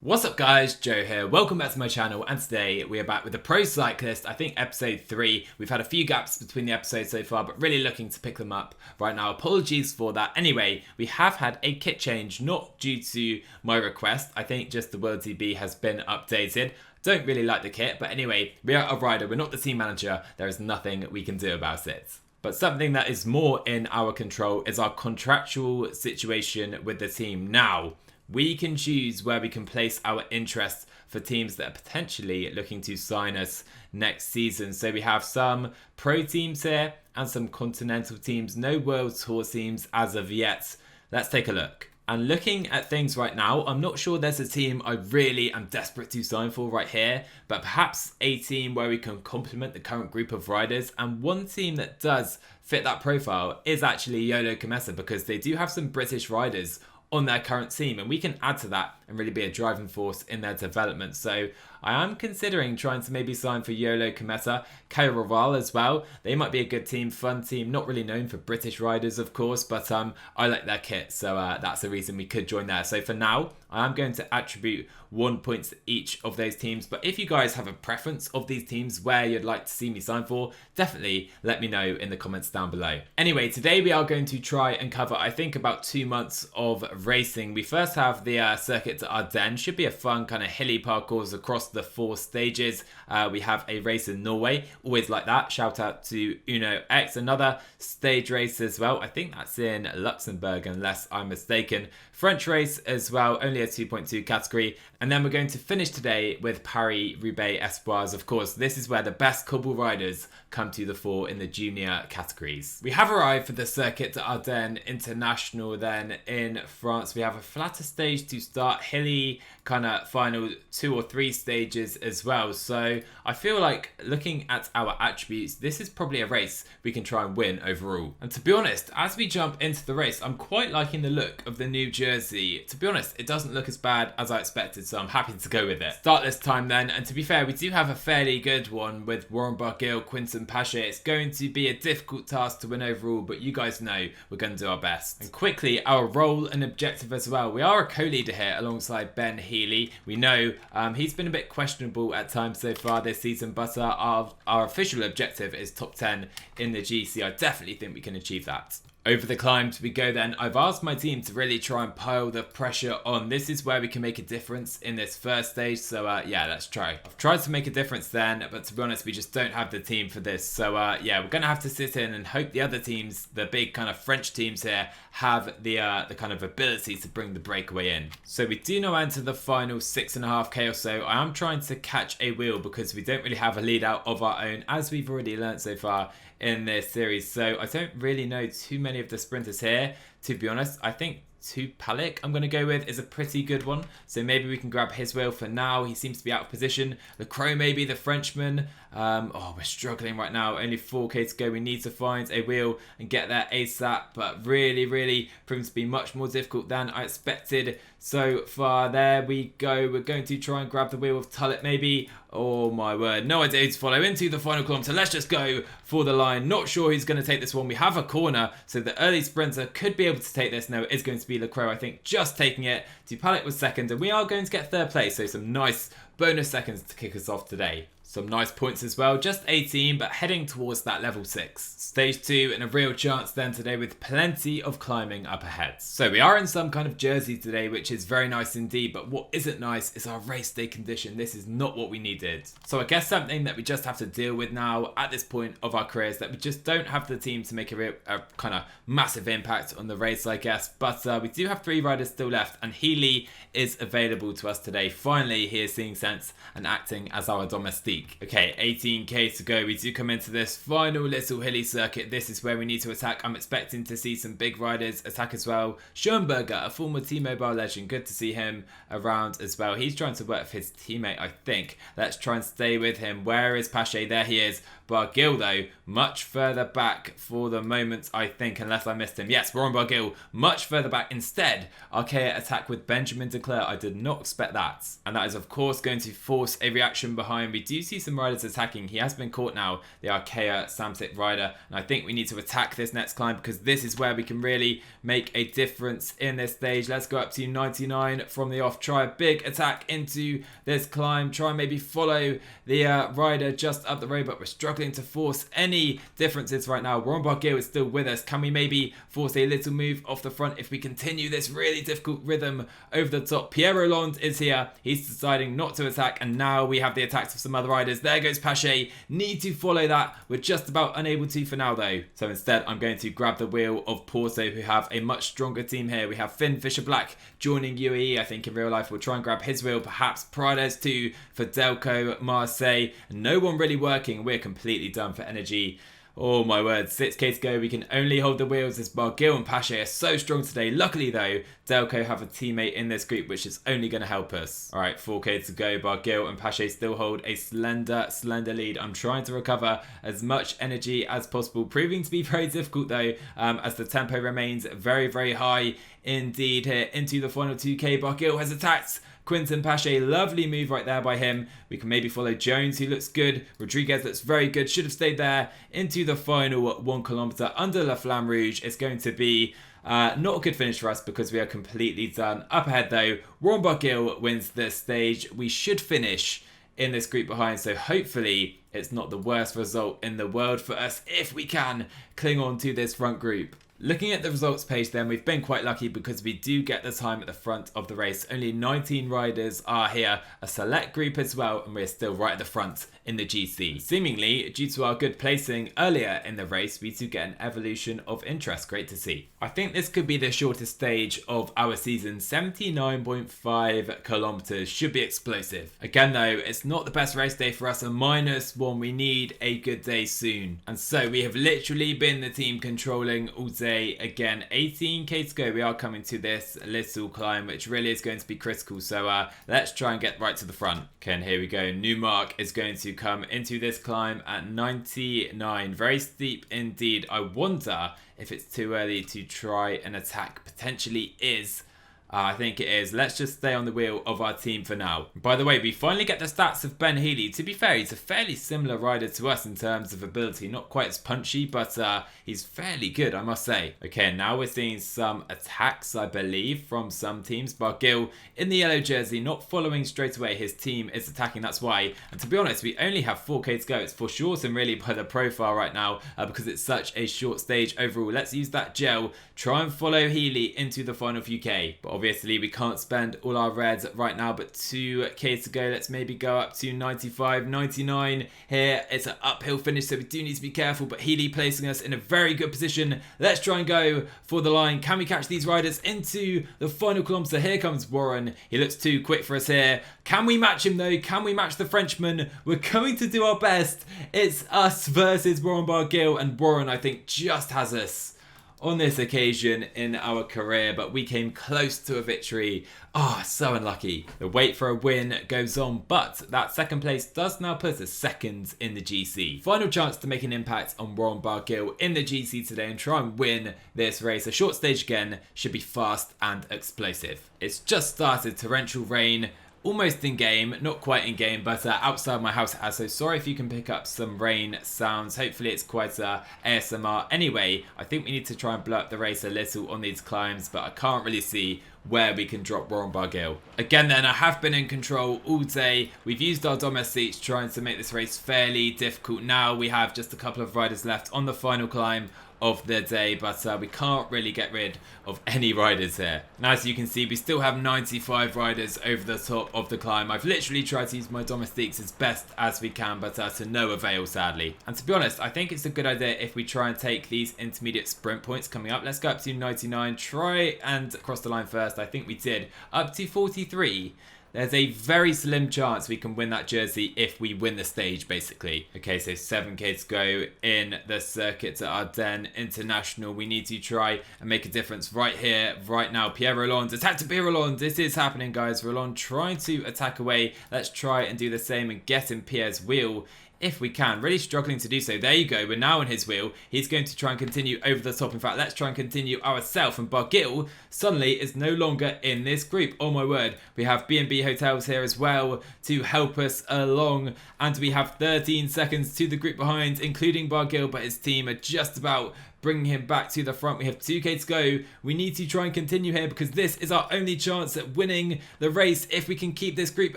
What's up guys, Joe here, welcome back to my channel, and today we are back with the Pro Cyclist, I think episode 3. We've had a few gaps between the episodes so far, but really looking to pick them up right now. Apologies for that. Anyway, we have had a kit change, not due to my request. I think just the World TB has been updated. Don't really like the kit, but anyway, we are a rider, we're not the team manager, there is nothing we can do about it. But something that is more in our control is our contractual situation with the team. Now, we can choose where we can place our interest for teams that are potentially looking to sign us next season. So we have some pro teams here and some continental teams, no world tour teams as of yet. Let's take a look. And looking at things right now, I'm not sure there's a team I really am desperate to sign for right here, but perhaps a team where we can complement the current group of riders. And one team that does fit that profile is actually Audio-Technica, because they do have some British riders on their current team, and we can add to that and really be a driving force in their development. So I am considering trying to maybe sign for Audio-Technica, Raval as well. They might be a good team, fun team, not really known for British riders of course, but I like their kit, so that's the reason we could join there. So for now, I am going to attribute 1 point to each of those teams, but if you guys have a preference of these teams where you'd like to see me sign for, definitely let me know in the comments down below. Anyway, today we are going to try and cover, I think, about 2 months of racing. We first have the circuit to Ardennes. Should be a fun kind of hilly parcours across the 4 stages. We have a race in Norway, always like that. Shout out to Uno X, another stage race as well. I think that's in Luxembourg unless I'm mistaken. French race as well, only a 2.2 category. And then we're going to finish today with Paris-Roubaix Espoirs. Of course, this is where the best couple riders come to the fore in the junior categories. We have arrived for the circuit to Ardennes International then in France. We have a flatter stage to start, hilly kind of final 2 or 3 stages as well. So I feel like looking at our attributes, this is probably a race we can try and win overall. And to be honest, as we jump into the race, I'm quite liking the look of the new jersey. To be honest, it doesn't look as bad as I expected, so I'm happy to go with it. Start this time then, and to be fair, we do have a fairly good one with Warren Barguil, Quinton Pache. It's going to be a difficult task to win overall, but you guys know we're going to do our best. And quickly, our role and objective as well. We are a co-leader here alongside Ben Healy. We know he's been a bit questionable at times so far this season, but our official objective is top 10 in the GC. I definitely think we can achieve that. Over the climbs we go then. I've asked my team to really try and pile the pressure on. This is where we can make a difference in this first stage, so yeah, let's try. I've tried to make a difference then, but to be honest, we just don't have the team for this. So yeah, we're going to have to sit in and hope the other teams, the big kind of French teams here, have the kind of ability to bring the breakaway in. So we do now enter the final 6.5k or so. I am trying to catch a wheel because we don't really have a lead out of our own, as we've already learned so far in this series. So I don't really know too many of the sprinters here, to be honest. I think Perixx I'm going to go with is a pretty good one, so maybe we can grab his wheel for now. He seems to be out of position. The Crow, maybe the Frenchman. Oh, we're struggling right now, only 4k to go. We need to find a wheel and get there ASAP, but really proves to be much more difficult than I expected so far. There we go. We're going to try and grab the wheel of Tullet maybe. Oh my word, no idea who to follow into the final kilometer. Let's just go for the line. Not sure who's going to take this one. We have a corner, so the early sprinter could be able to take this. No, it is going to be Lecrow, I think, just taking it. Perixx was second, and we are going to get 3rd place, so some nice bonus seconds to kick us off today. Some nice points as well, just 18, but heading towards that level 6. Stage 2 and a real chance then today with plenty of climbing up ahead. So we are in some kind of jersey today, which is very nice indeed, but what isn't nice is our race day condition. This is not what we needed. So I guess something that we just have to deal with now at this point of our careers, that we just don't have the team to make a kind of massive impact on the race, I guess. But we do have 3 riders still left, and Healy is available to us today. Finally, he is seeing sense and acting as our domestique. Okay, 18k to go. We do come into this final little hilly circuit. This is where we need to attack. I'm expecting to see some big riders attack as well. Schoenberger, a former T-Mobile legend. Good to see him around as well. He's trying to work with his teammate, I think. Let's try and stay with him. Where is Pache? There he is. Barguil, though, much further back for the moment, I think, unless I missed him. Yes, we're on Barguil, much further back. Instead, Archaea attack with Benjamin Declerc. I did not expect that. And that is, of course, going to force a reaction behind. We do see some riders attacking. He has been caught now, the Arkea Samsic rider, and I think we need to attack this next climb because this is where we can really make a difference in this stage. Let's go up to 99 from the off, try a big attack into this climb, try and maybe follow the rider just up the road, but we're struggling to force any differences right now. Warren Barguil is still with us. Can we maybe force a little move off the front if we continue this really difficult rhythm over the top? Pierre Rolland is here. He's deciding not to attack, and now we have the attacks of some other riders. There goes Pache. Need to follow that. We're just about unable to for now though. So instead I'm going to grab the wheel of Porto, who have a much stronger team here. We have Finn Fisher-Black joining UAE. I think in real life we'll try and grab his wheel, perhaps Prades too for Delco, Marseille. No one really working. We're completely done for energy. Oh my word, 6k to go. We can only hold the wheels as Barguil and Pache are so strong today. Luckily though, Delco have a teammate in this group, which is only going to help us. All right, 4k to go. Barguil and Pache still hold a slender lead. I'm trying to recover as much energy as possible, proving to be very difficult though, as the tempo remains very high indeed here into the final 2k. Barguil has attacked Quinton Pache, lovely move right there by him. We can maybe follow Jones, who looks good. Rodriguez looks very good, should have stayed there. Into the final 1 kilometer under La Flamme Rouge. It's going to be not a good finish for us because we are completely done. Up ahead though, Warren Barguil wins this stage. We should finish in this group behind, so hopefully it's not the worst result in the world for us if we can cling on to this front group. Looking at the results page then, we've been quite lucky because we do get the time at the front of the race. Only 19 riders are here, a select group as well, and we're still right at the front in the GC. Seemingly, due to our good placing earlier in the race, we do get an evolution of interest. Great to see. I think this could be the shortest stage of our season. 79.5 kilometers should be explosive. Again though, it's not the best race day for us, a -1. We need a good day soon. And so we have literally been the team controlling all day. Again, 18k to go. We are coming to this little climb, which really is going to be critical. So let's try and get right to the front. Okay, and here we go. Newmark is going to come into this climb at 99. Very steep indeed. I wonder if it's too early to try an attack. Potentially is. I think it is. Let's just stay on the wheel of our team for now. By the way, we finally get the stats of Ben Healy. To be fair, he's a fairly similar rider to us in terms of ability. Not quite as punchy, but he's fairly good, I must say. Okay, now we're seeing some attacks, I believe, from some teams. Barguil in the yellow jersey, not following straight away. His team is attacking, that's why. And to be honest, we only have 4k to go. It's for sure and really by the profile right now because it's such a short stage overall. Let's use that gel. Try and follow Healy into the final few k. But obviously, we can't spend all our reds right now, but 2k to go. Let's maybe go up to 95, 99 here. It's an uphill finish, so we do need to be careful, but Healy placing us in a very good position. Let's try and go for the line. Can we catch these riders into the final kilometer? Here comes Warren. He looks too quick for us here. Can we match him though? Can we match the Frenchman? We're going to do our best. It's us versus Warren Barguil, and Warren, I think, just has us on this occasion in our career, but we came close to a victory. Oh, so unlucky. The wait for a win goes on, but that second place does now put us second in the GC. Final chance to make an impact on Warren Barguil in the GC today and try and win this race. A short stage again, should be fast and explosive. It's just started, torrential rain. Almost in game, not quite in game, but outside my house it has. So sorry if you can pick up some rain sounds. Hopefully it's quite ASMR. Anyway, I think we need to try and blow up the race a little on these climbs, but I can't really see where we can drop Warren Barguil. Again then, I have been in control all day. We've used our Domestic seats trying to make this race fairly difficult. Now we have just a couple of riders left on the final climb of the day, but we can't really get rid of any riders here. Now, as you can see, we still have 95 riders over the top of the climb. I've literally tried to use my domestiques as best as we can, but to no avail, sadly. And to be honest, I think it's a good idea if we try and take these intermediate sprint points coming up. Let's go up to 99, try and cross the line first. I think we did. Up to 43. There's a very slim chance we can win that jersey if we win the stage, basically. Okay, so 7k to go in the circuit at Ardennes International. We need to try and make a difference right here, right now. Pierre Rolland, attack to Pierre Rolland. This is happening, guys. Rolland trying to attack away. Let's try and do the same and get in Pierre's wheel if we can. Really struggling to do so. There you go. We're now on his wheel. He's going to try and continue over the top. In fact, let's try and continue ourselves. And Bargill suddenly is no longer in this group. Oh my word. We have B&B Hotels here as well to help us along. And we have 13 seconds to the group behind, including Bargill, but his team are just about bringing him back to the front. We have 2k to go. We need to try and continue here because this is our only chance at winning the race. If we can keep this group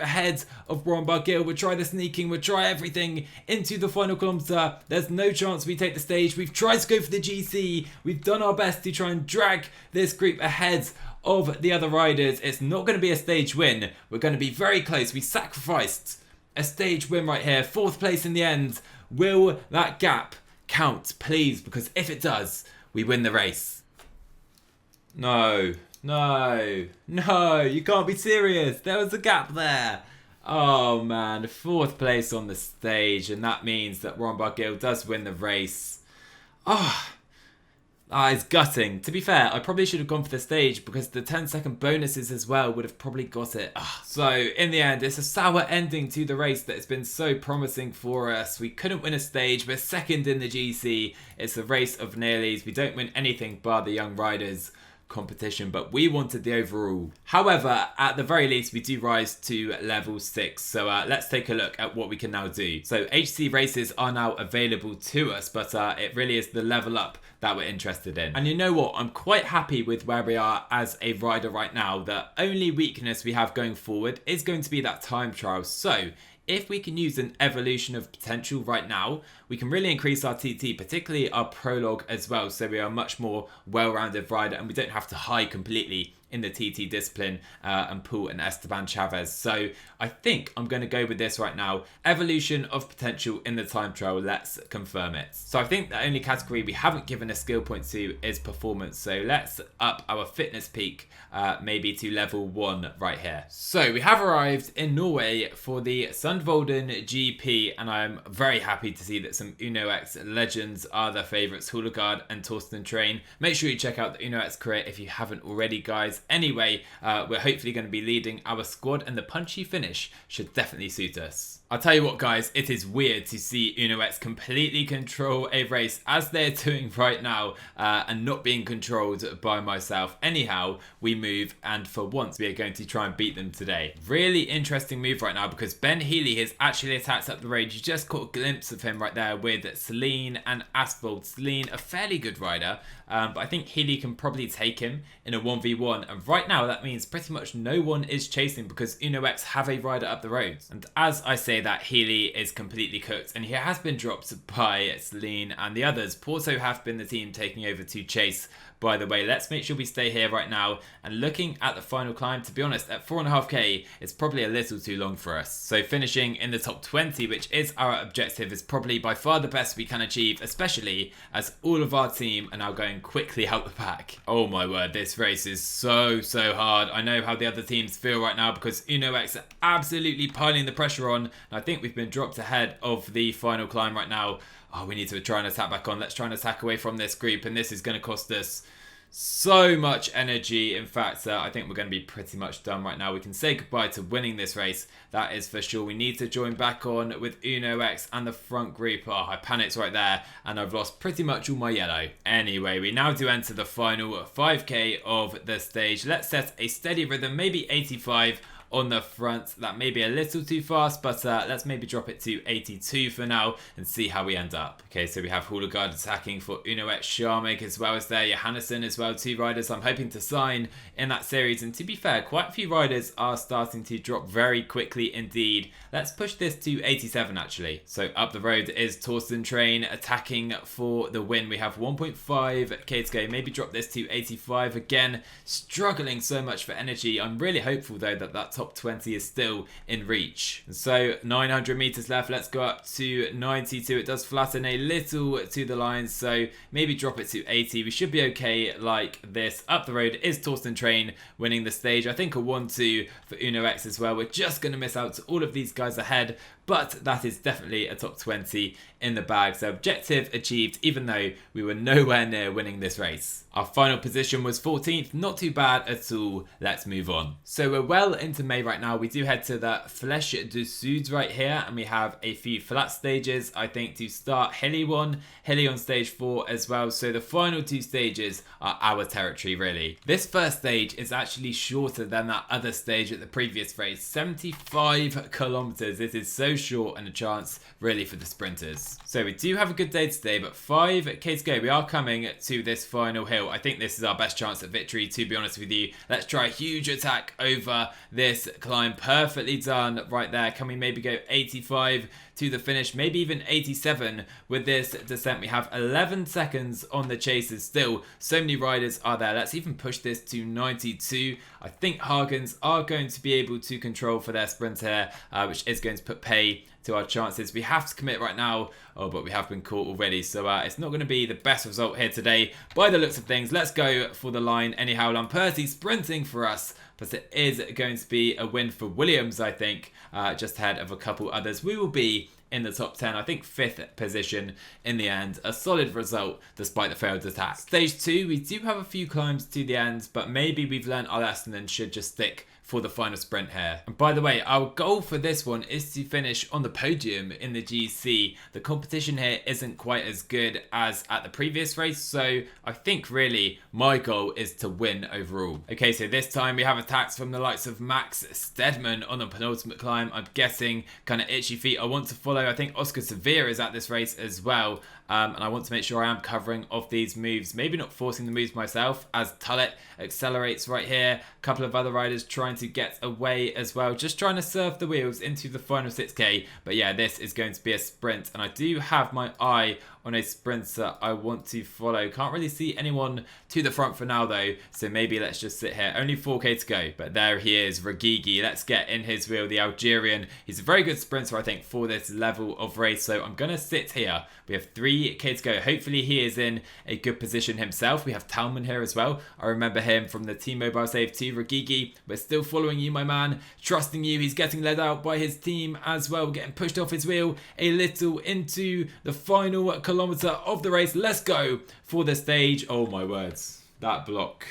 ahead of Warren Bargill, we'll try the sneaking, we'll try everything into the final kilometre. There's no chance we take the stage. We've tried to go for the GC. We've done our best to try and drag this group ahead of the other riders. It's not going to be a stage win. We're going to be very close. We sacrificed a stage win right here. 4th place in the end. Will that gap count, please? Because if it does, we win the race. No, no, no, you can't be serious. There was a gap there. Oh man, 4th place on the stage, and that means that Warren Bargill does win the race. It's gutting. To be fair, I probably should have gone for the stage because the 10-second bonuses as well would have probably got it. So, in the end, it's a sour ending to the race that has been so promising for us. We couldn't win a stage. We're 2nd in the GC. It's a race of nearlies. We don't win anything bar the young riders competition, but we wanted the overall. However, at the very least, we do rise to level 6. So let's take a look at what we can now do. So HC races are now available to us, but it really is the level up that we're interested in. And you know what? I'm quite happy with where we are as a rider right now. The only weakness we have going forward is going to be that time trial. So if we can use an evolution of potential right now, we can really increase our TT, particularly our prologue as well. So we are a much more well-rounded rider and we don't have to hide completely in the TT discipline and pull an Esteban Chavez. So I think I'm going to go with this right now. Evolution of potential in the time trial. Let's confirm it. So I think the only category we haven't given a skill point to is performance. So let's up our fitness peak maybe to level 1 right here. So we have arrived in Norway for the Sundvolden GP, and I'm very happy to see that some Uno X legends are the favourites, Houlegaard and Torsten Train. Make sure you check out the Uno X career if you haven't already, guys. Anyway, we're hopefully going to be leading our squad, and the punchy finish should definitely suit us. I'll tell you what, guys, it is weird to see Uno X completely control a race as they're doing right now and not being controlled by myself. Anyhow, we move, and for once we are going to try and beat them today. Really interesting move right now because Ben Healy has actually attacked up the road. You just caught a glimpse of him right there with Celine and Asphalt. Celine, a fairly good rider, but I think Healy can probably take him in a 1v1, and right now that means pretty much no one is chasing because Uno X have a rider up the road. And as I say that, Healy is completely cooked and he has been dropped by Celine and the others. Porto have been the team taking over to chase, by the way. Let's make sure we stay here right now. And looking at the final climb, to be honest, at 4.5k, it's probably a little too long for us. So finishing in the top 20, which is our objective, is probably by far the best we can achieve, especially as all of our team are now going quickly out the pack. Oh my word, this race is so hard. I know how the other teams feel right now because Uno X are absolutely piling the pressure on. And I think we've been dropped ahead of the final climb right now. Oh, we need to try and attack back on. Let's try and attack away from this group, and this is going to cost us so much energy. In fact, I think we're going to be pretty much done right now. We can say goodbye to winning this race, that is for sure. We need to join back on with Uno X and the front group. Oh, I panicked right there, and I've lost pretty much all my yellow. Anyway, we now do enter the final 5k of the stage. Let's set a steady rhythm, maybe 85 on the front. That may be a little too fast, but let's maybe drop it to 82 for now and see how we end up. Okay, so we have Houlegaard attacking for Uno X, Sharmik as well as there, Johannesson as well, 2 riders I'm hoping to sign in that series. And to be fair, quite a few riders are starting to drop very quickly indeed. Let's push this to 87 actually. So up the road is Torsten Train attacking for the win. We have 1.5k to go, maybe drop this to 85 again. Struggling so much for energy. I'm really hopeful though that that top 20 is still in reach. So 900 meters left. Let's go up to 92. It does flatten a little to the line, so maybe drop it to 80. We should be okay like this. Up the road is Torsten Train winning the stage. I think a 1-2 for Uno X as well. We're just going to miss out to all of these guys ahead, but that is definitely a top 20 in the bag. So objective achieved, even though we were nowhere near winning this race. Our final position was 14th, not too bad at all. Let's move on. So we're well into May right now. We do head to the Flèche du Sud right here, and we have a few flat stages, I think, to start. Hilly one, hilly on stage 4 as well. So the final 2 stages are our territory, really. This first stage is actually shorter than that other stage at the previous race, 75 kilometers. This is so short and a chance really for the sprinters. So we do have a good day today, but 5k to go. We are coming to this final hill. I think this is our best chance at victory, to be honest with you. Let's try a huge attack over this climb. Perfectly done right there. Can we maybe go 85 to the finish, maybe even 87 with this descent? We have 11 seconds on the chasers still. So many riders are there. Let's even push this to 92. I think Hagens are going to be able to control for their sprint here, which is going to put pay to our chances. We have to commit right now, but we have been caught already, so it's not going to be the best result here today by the looks of things. Let's go for the line anyhow. Lamperti sprinting for us, but it is going to be a win for Williams, I think, just ahead of a couple others. We will be in the top 10, I think 5th position in the end. A solid result despite the failed attack. Stage 2, we do have a few climbs to the end, but maybe we've learned our lesson and should just stick for the final sprint here. And by the way, our goal for this one is to finish on the podium in the GC. The competition here isn't quite as good as at the previous race, so I think really my goal is to win overall. Okay, so this time we have attacks from the likes of Max Stedman on the penultimate climb. I'm guessing kind of itchy feet I want to follow. I think Oscar Sevilla is at this race as well. And I want to make sure I am covering off these moves. Maybe not forcing the moves myself as Tullet accelerates right here. A couple of other riders trying to get away as well. Just trying to surf the wheels into the final 6k. But yeah, this is going to be a sprint. And I do have my eye on a sprinter I want to follow. Can't really see anyone to the front for now though, so maybe let's just sit here. Only 4k to go, but there he is, Regigi. Let's get in his wheel, the Algerian. He's a very good sprinter, I think, for this level of race, so I'm gonna sit here. We have 3k to go. Hopefully he is in a good position himself. We have Talman here as well. I remember him from the T-Mobile save too. Regigi, we're still following you, my man. Trusting you. He's getting led out by his team as well. We're getting pushed off his wheel a little into the final kilometer of the race. Let's go for the stage. Oh my words, that block.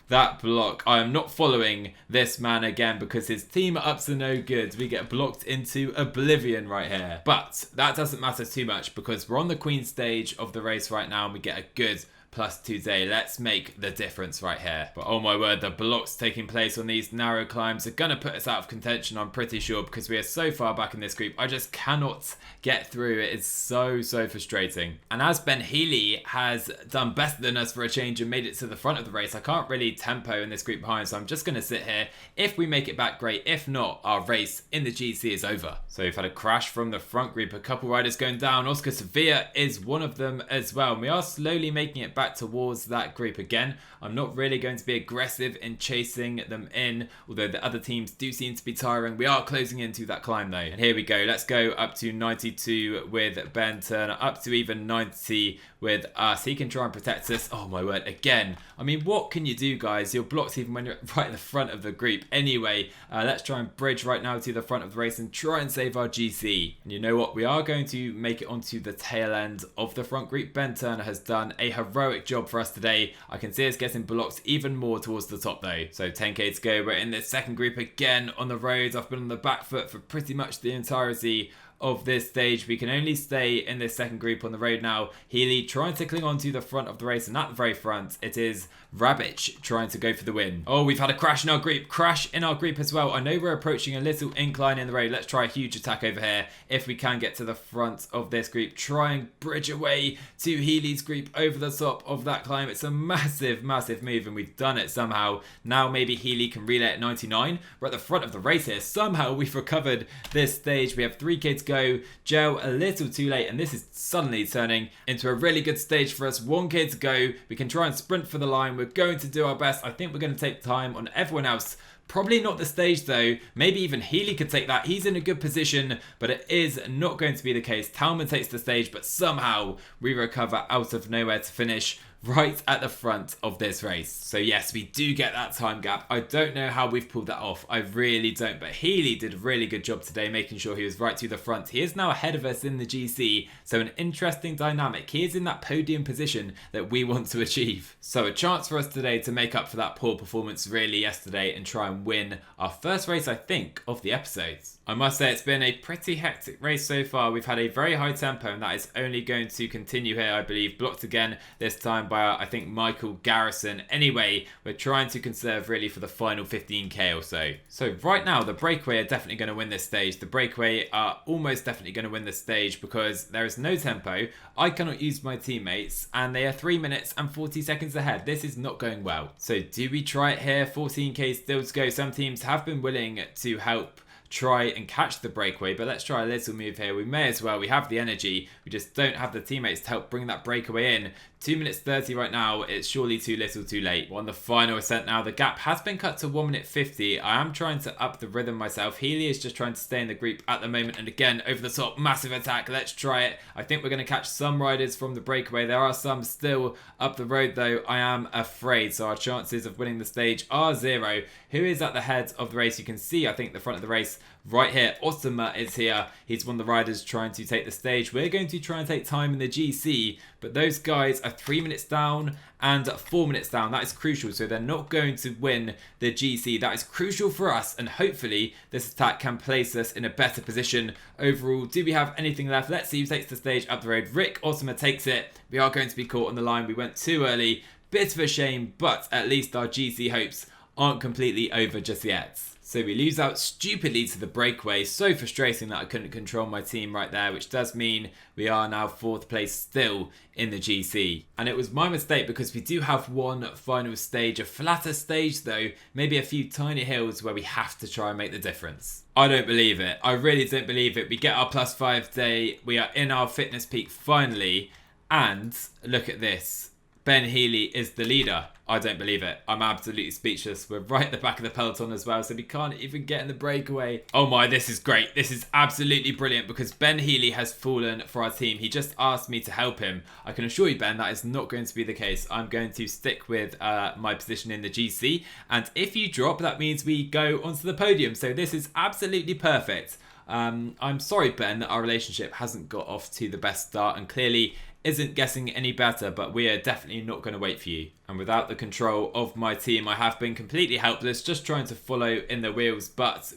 I am not following this man again because his team ups are no good. We get blocked into oblivion right here, but that doesn't matter too much because we're on the Queen stage of the race right now and we get a good +2 day. Let's make the difference right here. But oh my word, the blocks taking place on these narrow climbs are going to put us out of contention, I'm pretty sure, because we are so far back in this group. I just cannot get through. It is so frustrating. And as Ben Healy has done better than us for a change and made it to the front of the race, I can't really tempo in this group behind, so I'm just going to sit here. If we make it back, great. If not, our race in the GC is over. So we've had a crash from the front group, a couple riders going down. Oscar Sevilla is one of them as well. And we are slowly making it back towards that group again. I'm not really going to be aggressive in chasing them in, although the other teams do seem to be tiring. We are closing into that climb though. And here we go. Let's go up to 92 with Ben Turner, up to even 90 with us. He can try and protect us. Oh my word, again. I mean, what can you do, guys? You're blocked even when you're right at the front of the group. Anyway, let's try and bridge right now to the front of the race and try and save our GC. And you know what? We are going to make it onto the tail end of the front group. Ben Turner has done a heroic job for us today. I can see us getting blocked even more towards the top though. So 10k to go. We're in this second group again on the roads. I've been on the back foot for pretty much the entirety of this stage. We can only stay in this second group on the road now. Healy trying to cling on to the front of the race, and at the very front it is Rabic trying to go for the win. Oh, we've had a crash in our group as well. I know we're approaching a little incline in the road. Let's try a huge attack over here if we can get to the front of this group. Try and bridge away to Healy's group over the top of that climb. It's a massive move, and we've done it somehow. Now maybe Healy can relay at 99. We're at the front of the race here. Somehow we've recovered this stage. We have 3k to go. Gel a little too late, and this is suddenly turning into a really good stage for us. 1k to go. We can try and sprint for the line. We're going to do our best. I think we're going to take time on everyone else. Probably not the stage though. Maybe even Healy could take that. He's in a good position, but it is not going to be the case. Talman takes the stage, but somehow we recover out of nowhere to finish right at the front of this race. So yes, we do get that time gap. I don't know how we've pulled that off. I really don't. But Healy did a really good job today, making sure he was right to the front. He is now ahead of us in the GC. So an interesting dynamic. He is in that podium position that we want to achieve. So a chance for us today to make up for that poor performance really yesterday and try and win our first race, I think, of the episodes. I must say it's been a pretty hectic race so far. We've had a very high tempo and that is only going to continue here, I believe. Blocked again, this time by, I think, Michael Garrison. Anyway, we're trying to conserve really for the final 15k or so. So right now, the breakaway are definitely going to win this stage. The breakaway are almost definitely going to win this stage because there is no tempo. I cannot use my teammates and they are 3 minutes and 40 seconds ahead. This is not going well. So do we try it here? 14k still to go. Some teams have been willing to help try and catch the breakaway, but let's try a little move here. We may as well. We have the energy, we just don't have the teammates to help bring that breakaway in. 2 minutes 30 right now. It's surely too little too late. We're on the final ascent now. The gap has been cut to 1 minute 50. I am trying to up the rhythm myself. Healy is just trying to stay in the group at the moment, and again over the top, massive attack. Let's try it. I think we're going to catch some riders from the breakaway. There are some still up the road though, I am afraid, so our chances of winning the stage are 0. Who is at the head of the race? You can see, I think, the front of the race right here. Osama is here. He's one of the riders trying to take the stage. We're going to try and take time in the GC, but those guys are 3 minutes down and 4 minutes down. That is crucial, so they're not going to win the GC. That is crucial for us, and hopefully this attack can place us in a better position overall. Do we have anything left? Let's see who takes the stage up the road. Rick Osama takes it. We are going to be caught on the line. We went too early. Bit of a shame, but at least our GC hopes aren't completely over just yet. So we lose out stupidly to the breakaway. So frustrating that I couldn't control my team right there, which does mean we are now 4th place still in the GC. And it was my mistake because we do have one final stage, a flatter stage though, maybe a few tiny hills where we have to try and make the difference. I don't believe it. I really don't believe it. We get our +5 day. We are in our fitness peak finally. And look at this. Ben Healy is the leader. I don't believe it. I'm absolutely speechless. We're right at the back of the peloton as well, so we can't even get in the breakaway. Oh my, this is great. This is absolutely brilliant because Ben Healy has fallen for our team. He just asked me to help him. I can assure you, Ben, that is not going to be the case. I'm going to stick with my position in the GC, and if you drop, that means we go onto the podium. So this is absolutely perfect. I'm sorry, Ben, that our relationship hasn't got off to the best start and clearly isn't getting any better, but we are definitely not going to wait for you. And without the control of my team, I have been completely helpless, just trying to follow in the wheels, but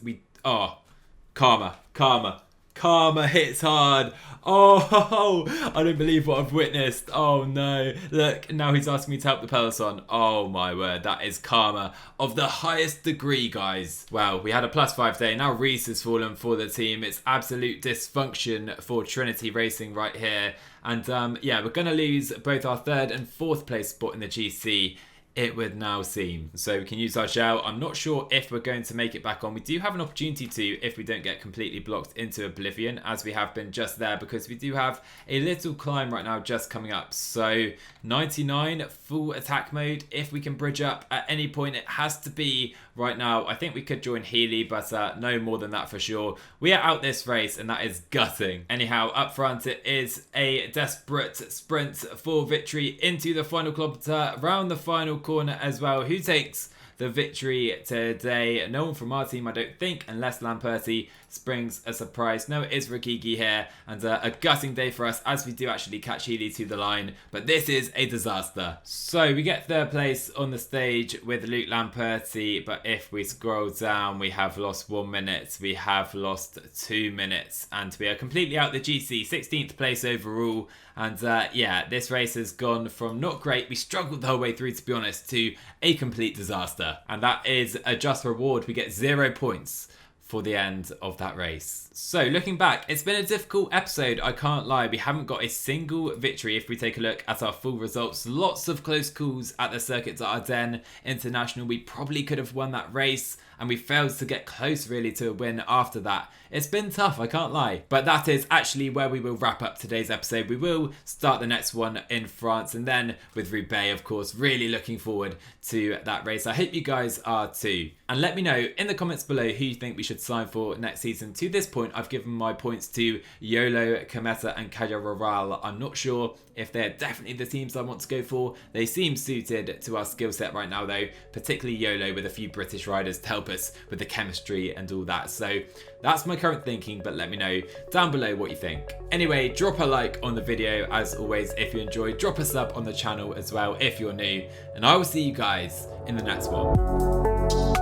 Karma hits hard. Oh, I don't believe what I've witnessed. Oh no. Look, now he's asking me to help the peloton. Oh my word, that is karma of the highest degree, guys. Well, we had a +5 day. Now Reese has fallen for the team. It's absolute dysfunction for Trinity Racing right here. And yeah, we're going to lose both our 3rd and 4th place spot in the GC. It would now seem. So we can use our shell. I'm not sure if we're going to make it back on. We do have an opportunity to if we don't get completely blocked into oblivion, as we have been just there, because we do have a little climb right now just coming up. So 99 full attack mode. If we can bridge up at any point, it has to be right now. I think we could join Healy, but no more than that for sure. We are out this race and that is gutting. Anyhow, up front it is a desperate sprint for victory into the final kilometre, round the final corner as well. Who takes the victory today? No one from our team, I don't think, unless Lamperti springs a surprise. No, it is Rikiki here, and a gutting day for us as we do actually catch Healy to the line, but this is a disaster. So we get 3rd place on the stage with Luke Lamperti, but if we scroll down, we have lost 1 minute, we have lost 2 minutes, and we are completely out the GC, 16th place overall. And yeah, this race has gone from not great, we struggled the whole way through to be honest, to a complete disaster. And that is a just reward. We get 0 points for the end of that race. So looking back, it's been a difficult episode, I can't lie. We haven't got a single victory if we take a look at our full results. Lots of close calls at the circuit at Ardennes International. We probably could have won that race. and we failed to get close really to a win after that. It's been tough, I can't lie. But that is actually where we will wrap up today's episode. We will start the next one in France and then with Roubaix, of course. Really looking forward to that race. I hope you guys are too. And let me know in the comments below who you think we should sign for next season. To this point, I've given my points to Yolo, Cometa and Cajaroral. I'm not sure if they're definitely the teams I want to go for. They seem suited to our skill set right now though, particularly Yolo with a few British riders to help us with the chemistry and all that. So that's my current thinking, but let me know down below what you think. Anyway, drop a like on the video as always if you enjoyed. Drop a sub on the channel as well if you're new, and I will see you guys in the next one.